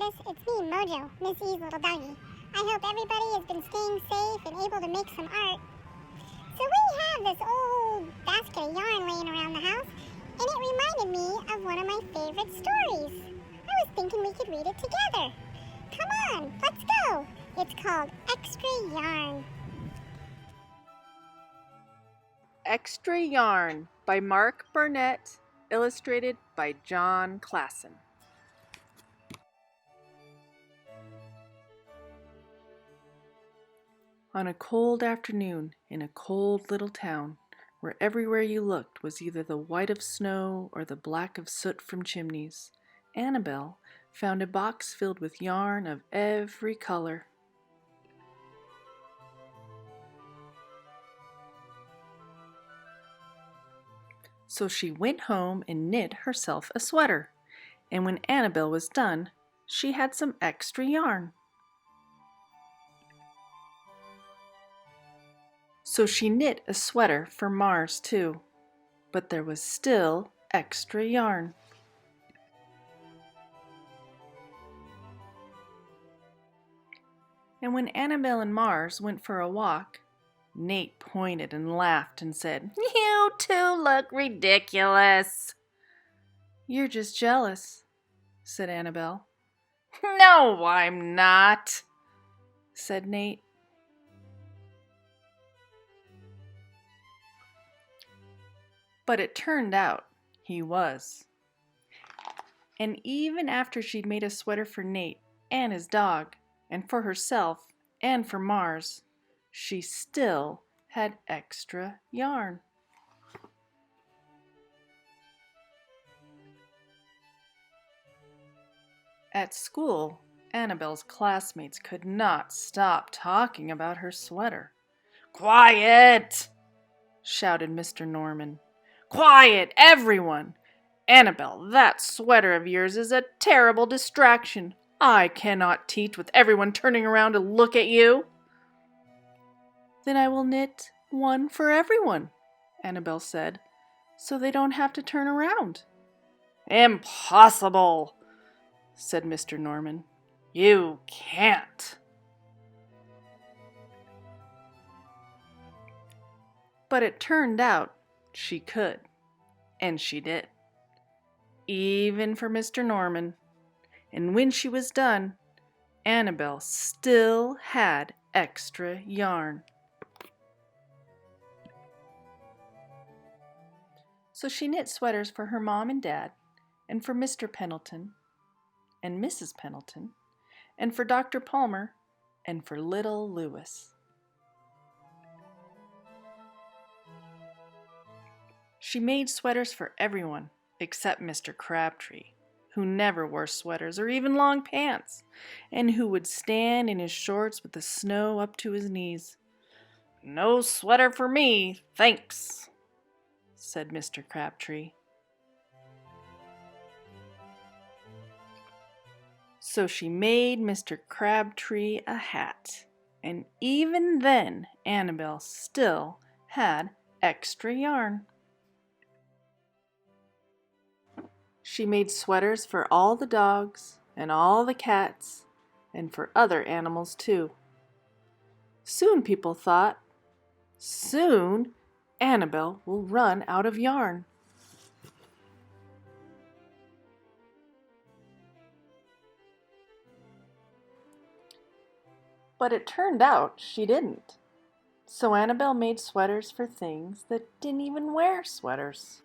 artists. It's me, Mojo, Miss E's little doggy. I hope everybody has been staying safe and able to make some art. So we have this old basket of yarn laying around the house, and it reminded me of one of my favorite stories. I was thinking we could read it together. Come on, let's go. It's called Extra Yarn. Extra Yarn by Mark Burnett, illustrated by John Klassen. On a cold afternoon in a cold little town, where everywhere you looked was either the white of snow or the black of soot from chimneys, Annabelle found a box filled with yarn of every color. So she went home and knit herself a sweater, and when Annabelle was done, she had some extra yarn. So she knit a sweater for Mars too, but there was still extra yarn. And when Annabelle and Mars went for a walk, Nate pointed and laughed and said, "You two look ridiculous." "You're just jealous," said Annabelle. "No, I'm not," said Nate. But it turned out he was. And even after she'd made a sweater for Nate and his dog, and for herself and for Mars, she still had extra yarn. At school, Annabelle's classmates could not stop talking about her sweater. "Quiet!" shouted Mr. Norman. "Quiet, everyone! Annabelle, that sweater of yours is a terrible distraction. I cannot teach with everyone turning around to look at you." "Then I will knit one for everyone," Annabelle said, "so they don't have to turn around." "Impossible," said Mr. Norman. "You can't." But it turned out she could, and she did, even for Mr. Norman. And when she was done, Annabelle still had extra yarn. So she knit sweaters for her mom and dad, and for Mr. Pendleton, and Mrs. Pendleton, and for Dr. Palmer, and for little Louis. She made sweaters for everyone except Mr. Crabtree, who never wore sweaters or even long pants, and who would stand in his shorts with the snow up to his knees. "No sweater for me, thanks," said Mr. Crabtree. So she made Mr. Crabtree a hat, and even then Annabelle still had extra yarn. She made sweaters for all the dogs and all the cats and for other animals too. Soon people thought, soon Annabelle will run out of yarn. But it turned out she didn't. So Annabelle made sweaters for things that didn't even wear sweaters.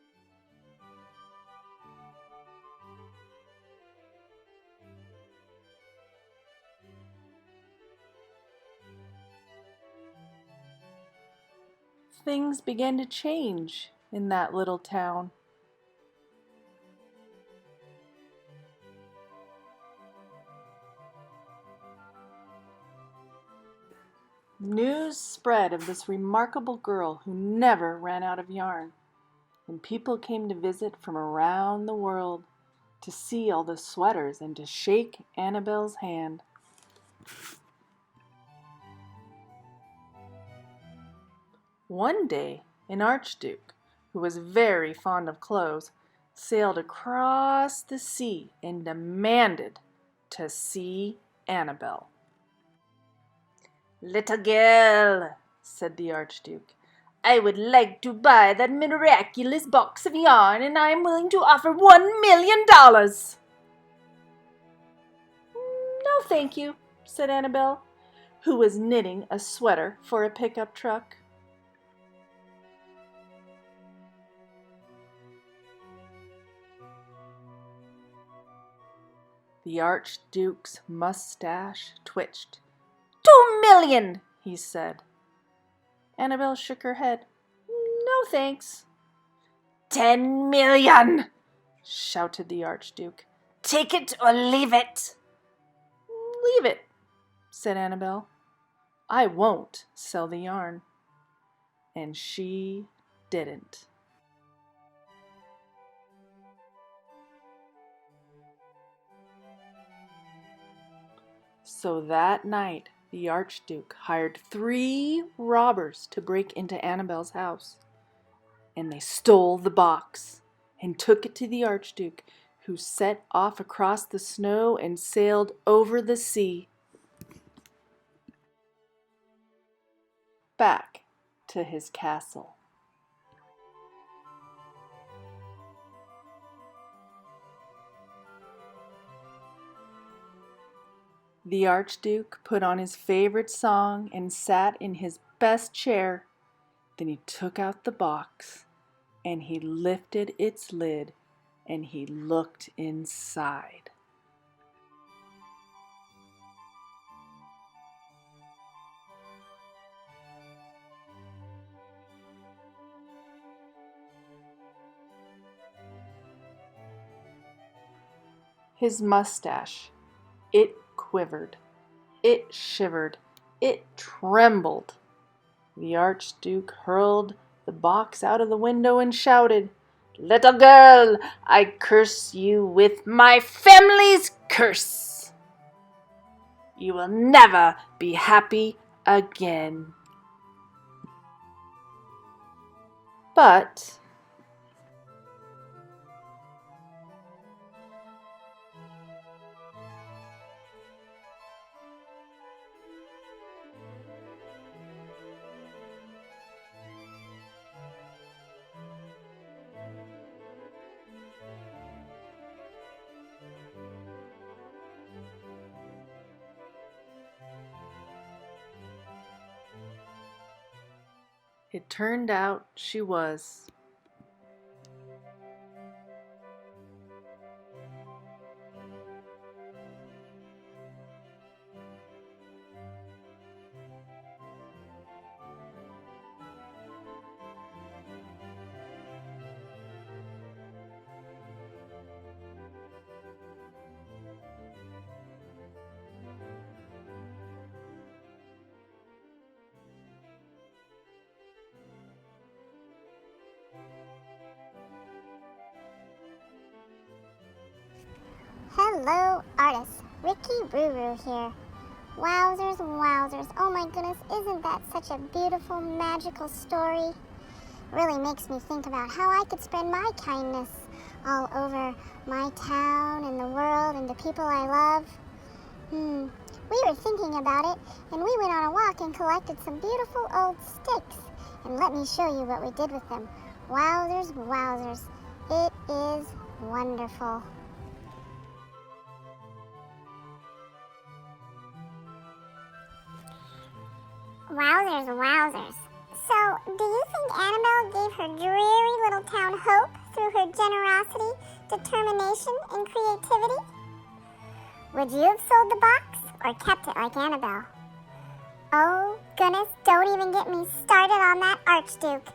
Things began to change in that little town. News spread of this remarkable girl who never ran out of yarn, and people came to visit from around the world to see all the sweaters and to shake Annabelle's hand. One day, an archduke, who was very fond of clothes, sailed across the sea and demanded to see Annabel. "Little girl," said the Archduke, "I would like to buy that miraculous box of yarn, and I am willing to offer $1,000,000. "No, thank you," said Annabel, who was knitting a sweater for a pickup truck. The Archduke's mustache twitched. "2,000,000, he said. Annabel shook her head. "No, thanks." "10,000,000, shouted the Archduke. "Take it or leave it." "Leave it," said Annabel. "I won't sell the yarn." And she didn't. So that night, the Archduke hired 3 robbers to break into Annabel's house. And they stole the box and took it to the Archduke, who set off across the snow and sailed over the sea back to his castle. The Archduke put on his favorite song and sat in his best chair. Then he took out the box and he lifted its lid and he looked inside. His mustache, it quivered, it shivered, it trembled. The Archduke hurled the box out of the window and shouted, "Little girl, I curse you with my family's curse. You will never be happy again." But it turned out she was. Hello, artists. Ricky Ruru here. Wowzers, wowzers. Oh my goodness, isn't that such a beautiful, magical story? Really makes me think about how I could spread my kindness all over my town and the world and the people I love. We were thinking about it, and we went on a walk and collected some beautiful old sticks. And let me show you what we did with them. Wowzers, wowzers. It is wonderful. Wowzers, wowzers. So, do you think Annabel gave her dreary little town hope through her generosity, determination, and creativity? Would you have sold the box or kept it like Annabel? Oh, goodness, don't even get me started on that Archduke.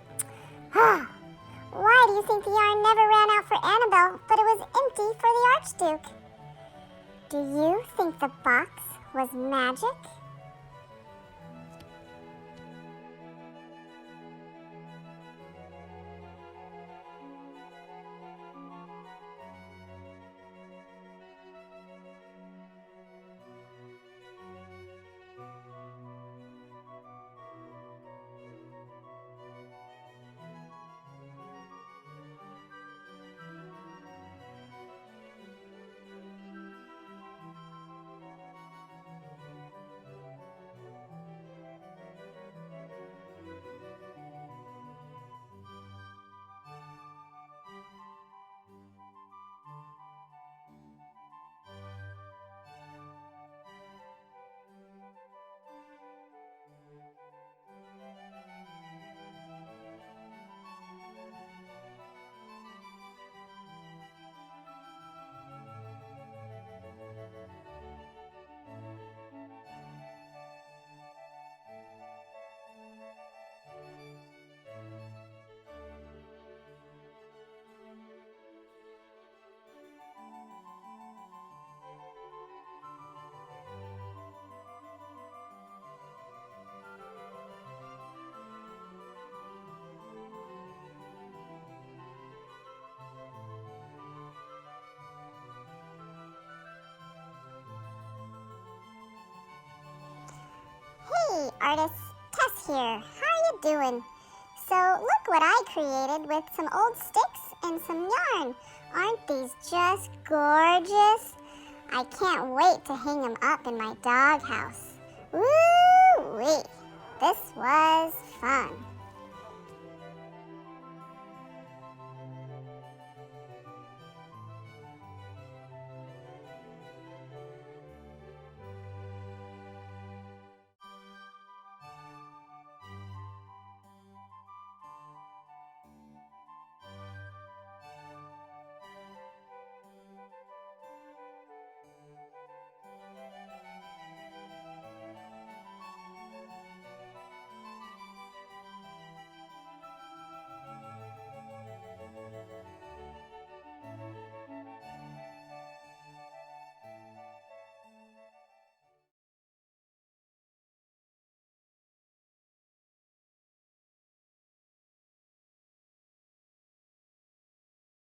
Why do you think the yarn never ran out for Annabel, but it was empty for the Archduke? Do you think the box was magic? artist Tess here. How are you doing? So look what I created with some old sticks and some yarn. Aren't these just gorgeous? I can't wait to hang them up in my doghouse. Woo-wee! This was fun.